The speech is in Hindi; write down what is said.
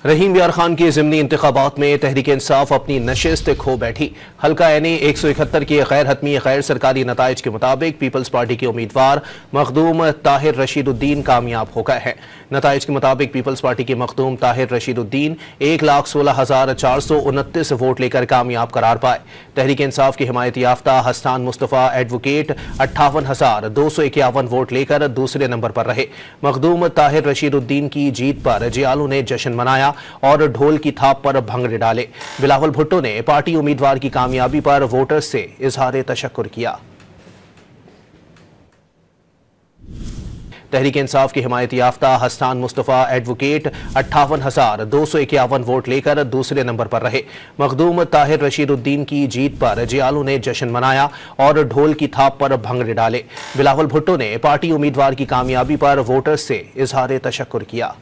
रहीम यार खान की ज़िमनी इंतखाबात में तहरीक-ए-इंसाफ अपनी नशिस्त खो बैठी। हल्का एनी 171 के गैर हतमी गैर सरकारी नताइज के मुताबिक पीपल्स पार्टी के उम्मीदवार मखदूम ताहिर रशीदुद्दीन कामयाब हो गए हैं। नताइज के मुताबिक पीपल्स पार्टी के मखदूम ताहिर रशीदुद्दीन 1,16,429 वोट लेकर कामयाब करार पाए। तहरीक-ए-इंसाफ की हिमायत याफ्ता हस्तान मुस्तफ़ा एडवोकेट 58,251 वोट लेकर दूसरे नंबर पर रहे। मखदूम ताहिर रशीदुद्दीन की जीत पर जियालों ने जश्न मनाया और ढोल की थाप पर भंगड़े डाले। बिलावल भुट्टो ने पार्टी उम्मीदवार की कामयाबी पर वोटर्स से इजहार तशक्कुर किया। तहरीक इंसाफ की हिमायत याफ्ता हस्तान मुस्तफ़ा एडवोकेट 58,251 वोट लेकर दूसरे नंबर पर रहे। मखदूम ताहिर रशीदुद्दीन की जीत पर जियालों ने जश्न मनाया और ढोल की थाप पर भंगड़े डाले। बिलावल भुट्टो ने पार्टी उम्मीदवार की कामयाबी पर वोटर्स से इजहार तशक्कुर किया।